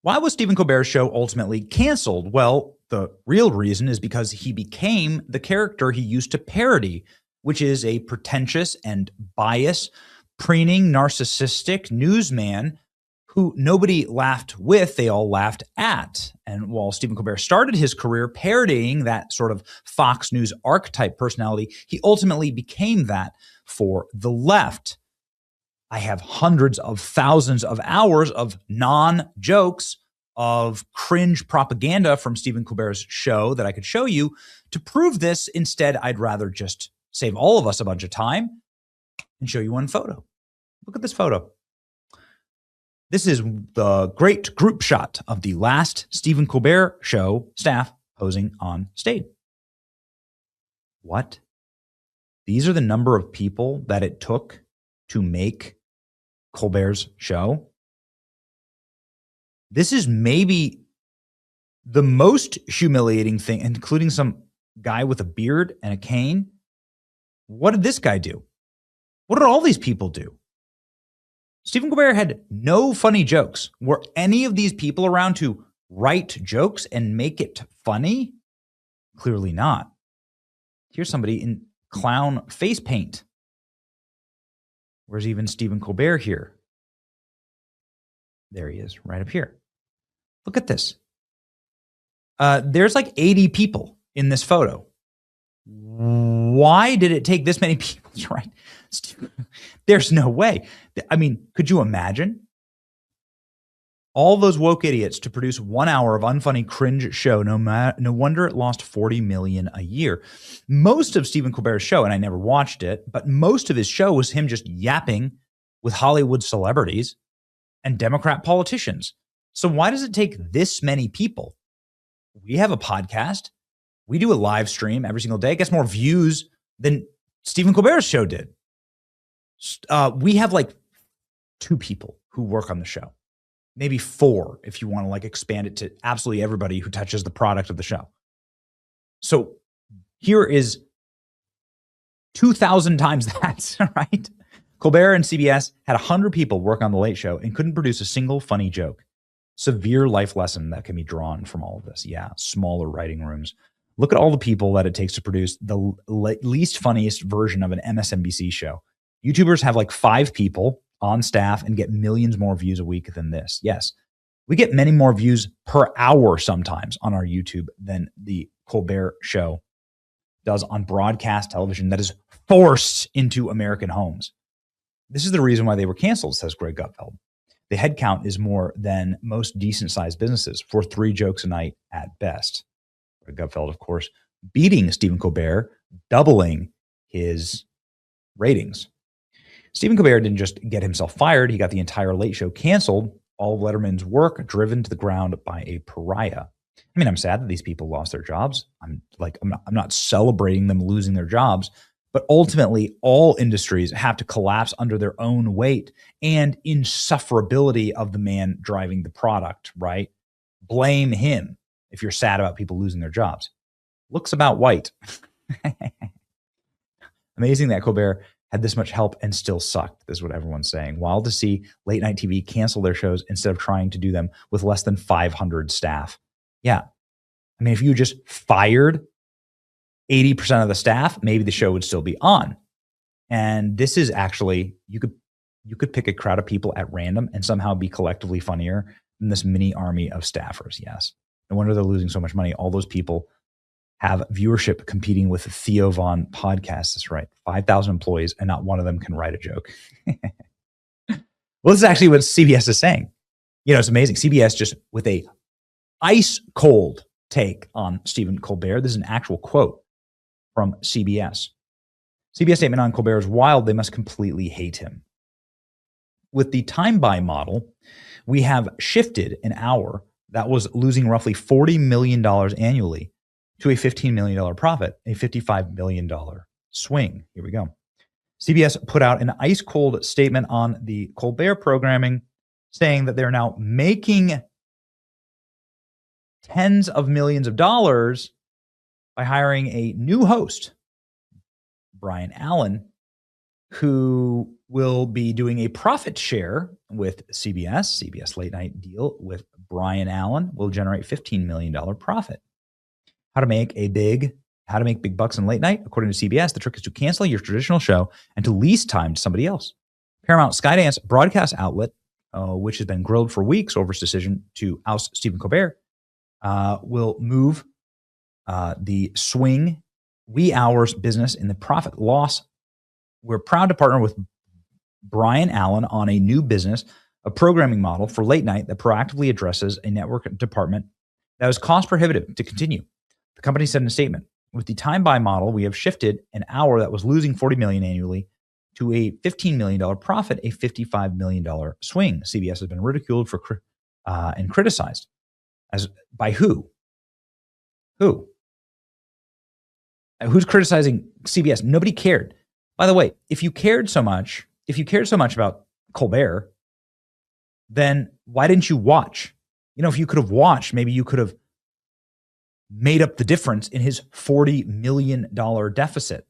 Why was Stephen Colbert's show ultimately canceled? Well, the real reason is because he became the character he used to parody, which is a pretentious and biased, preening, narcissistic newsman who nobody laughed with, they all laughed at. And while Stephen Colbert started his career parodying that sort of Fox News archetype personality, he ultimately became that for the left. I have hundreds of thousands of hours of non-jokes, of cringe propaganda from Stephen Colbert's show that I could show you to prove this. Instead, I'd rather just save all of us a bunch of time and show you one photo. Look at this photo. This is the great group shot of the last Stephen Colbert show staff posing on stage. What? These are the number of people that it took to make Colbert's show. This is maybe the most humiliating thing, including some guy with a beard and a cane. What did this guy do? What did all these people do? Stephen Colbert had no funny jokes. Were any of these people around to write jokes and make it funny? Clearly not. Here's somebody in clown face paint. Where's even Stephen Colbert here? There he is, right up here. Look at this. There's like 80 people in this photo. Why did it take this many people to write? There's no way. I mean, could you imagine all those woke idiots to produce 1 hour of unfunny cringe show? No wonder it lost $40 million a year. Most of Stephen Colbert's show, and I never watched it, but most of his show was him just yapping with Hollywood celebrities and Democrat politicians. So why does it take this many people? We have a podcast. We do a live stream every single day. It gets more views than Stephen Colbert's show did. We have like 2 people who work on the show. Maybe 4 if you want to like expand it to absolutely everybody who touches the product of the show. So here is 2,000 times that, right? Colbert and CBS had 100 people work on The Late Show and couldn't produce a single funny joke. Severe life lesson that can be drawn from all of this. Yeah, smaller writing rooms. Look at all the people that it takes to produce the least funniest version of an MSNBC show. YouTubers have like 5 people on staff and get millions more views a week than this. Yes, we get many more views per hour sometimes on our YouTube than the Colbert show does on broadcast television that is forced into American homes. This is the reason why they were canceled, says Greg Gutfeld. The headcount is more than most decent-sized businesses for 3 jokes a night at best. Greg Gutfeld, of course, beating Stephen Colbert, doubling his ratings. Stephen Colbert didn't just get himself fired. He got the entire Late Show canceled. All of Letterman's work driven to the ground by a pariah. I mean, I'm sad that these people lost their jobs. I'm not celebrating them losing their jobs. But ultimately, all industries have to collapse under their own weight and insufferability of the man driving the product, right? Blame him if you're sad about people losing their jobs. Looks about white. Amazing that Colbert had this much help and still sucked. This is what everyone's saying. Wild to see late night TV cancel their shows instead of trying to do them with less than 500 staff. Yeah. I mean, if you just fired 80% of the staff, maybe the show would still be on. And this is actually, you could pick a crowd of people at random and somehow be collectively funnier than this mini army of staffers. Yes. No wonder they're losing so much money. All those people have viewership competing with the Theo Von podcast. That's right. 5,000 employees and not one of them can write a joke. Well, this is actually what CBS is saying. You know, it's amazing. CBS just with a ice cold take on Stephen Colbert. This is an actual quote from CBS. CBS statement on Colbert is wild. They must completely hate him. With the time buy model, we have shifted an hour that was losing roughly $40 million annually to a $15 million profit, a $55 million swing. Here we go. CBS put out an ice cold statement on the Colbert programming saying that they're now making tens of millions of dollars by hiring a new host, Byron Allen, who will be doing a profit share with CBS late night deal with Byron Allen will generate $15 million profit. How to make big bucks in late night? According to CBS, the trick is to cancel your traditional show and to lease time to somebody else. Paramount Skydance broadcast outlet, which has been grilled for weeks over its decision to oust Stephen Colbert, will move the swing wee hours business in the profit loss. We're proud to partner with Byron Allen on a new business, a programming model for late night that proactively addresses a network department that was cost prohibitive to continue. The company said in a statement, with the time buy model, we have shifted an hour that was losing $40 million annually to a $15 million profit, a $55 million swing. CBS has been ridiculed for and criticized as by who? Who? Who's criticizing CBS? Nobody cared. By the way, if you cared so much about Colbert, then why didn't you watch? If you could have watched, maybe you could have made up the difference in his $40 million deficit.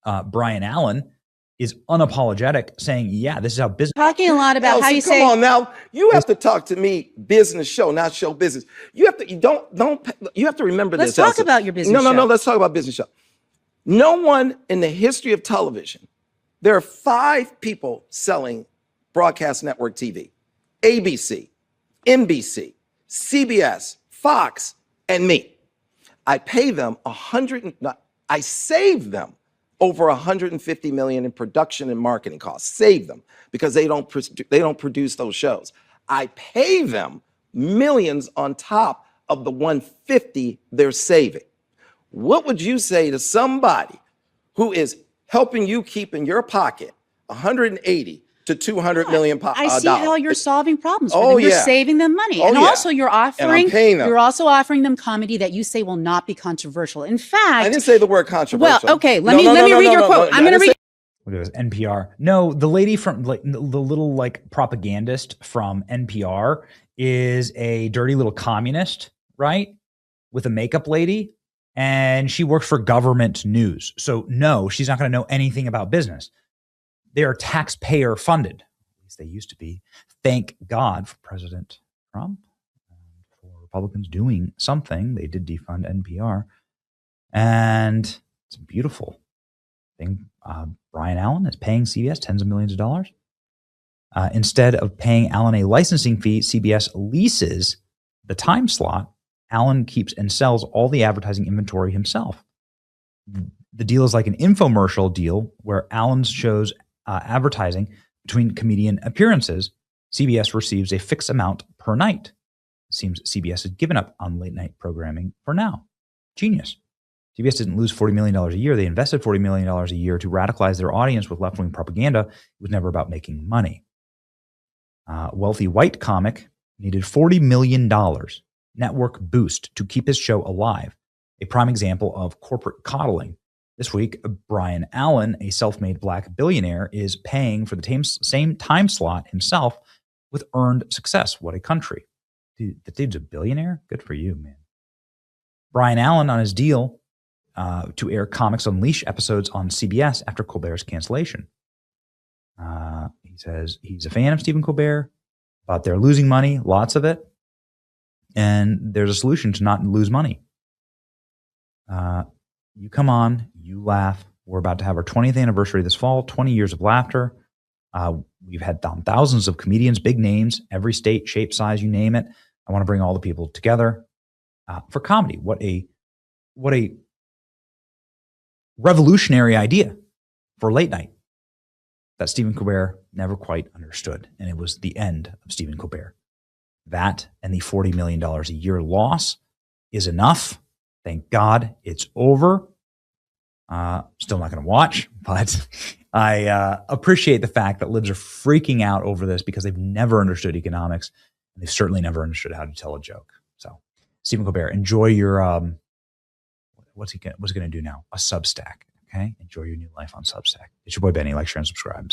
Byron Allen is unapologetic, saying, yeah, this is how business. Talking a lot about how you say. Come on now, you have to talk to me business show, not show business. You have to remember Let's this. Let's talk Elsa. about your business show. No, let's talk about business show. No one in the history of television, there are 5 people selling broadcast network TV: ABC, NBC, CBS, Fox, and me. I pay them I save them over $150 million in production and marketing costs. Save them because they don't produce those shows. I pay them millions on top of the 150 they're saving. What would you say to somebody who is helping you keep in your pocket 180 to 200 million dollars? I see how you're solving problems for them. You're saving them money. And also you're also offering them comedy that you say will not be controversial. In fact, I didn't say the word controversial. Well, okay, let me read your quote. I'm going to read. Look at this, NPR. No, the lady from the little propagandist from NPR is a dirty little communist, right? With a makeup lady. And she works for government news. So no, she's not going to know anything about business. They are taxpayer funded. At least they used to be. Thank God for President Trump and for Republicans doing something. They did defund NPR. And it's a beautiful thing. Byron Allen is paying CBS tens of millions of dollars. Instead of paying Allen a licensing fee, CBS leases the time slot. Allen keeps and sells all the advertising inventory himself. The deal is like an infomercial deal where Allen shows advertising between comedian appearances. CBS receives a fixed amount per night. It seems CBS has given up on late night programming for now. Genius. CBS didn't lose $40 million a year. They invested $40 million a year to radicalize their audience with left-wing propaganda. It was never about making money. Wealthy white comic needed $40 million network boost to keep his show alive. A prime example of corporate coddling. This week, Byron Allen, a self-made black billionaire, is paying for the same time slot himself with earned success. What a country. Dude, the dude's a billionaire? Good for you, man. Byron Allen on his deal to air Comics Unleashed episodes on CBS after Colbert's cancellation. He says he's a fan of Stephen Colbert, but they're losing money, lots of it. And there's a solution to not lose money. You come on, you laugh. We're about to have our 20th anniversary this fall, 20 years of laughter. We've had thousands of comedians, big names, every state, shape, size, you name it. I want to bring all the people together for comedy. What a revolutionary idea for late night that Stephen Colbert never quite understood. And it was the end of Stephen Colbert. That and the $40 million a year loss is enough. Thank God it's over. Still not going to watch, but I appreciate the fact that libs are freaking out over this because they've never understood economics and they've certainly never understood how to tell a joke. So, Stephen Colbert, enjoy your what's he going to do now? A Substack. Okay, enjoy your new life on Substack. It's your boy Benny. Like, share, and subscribe.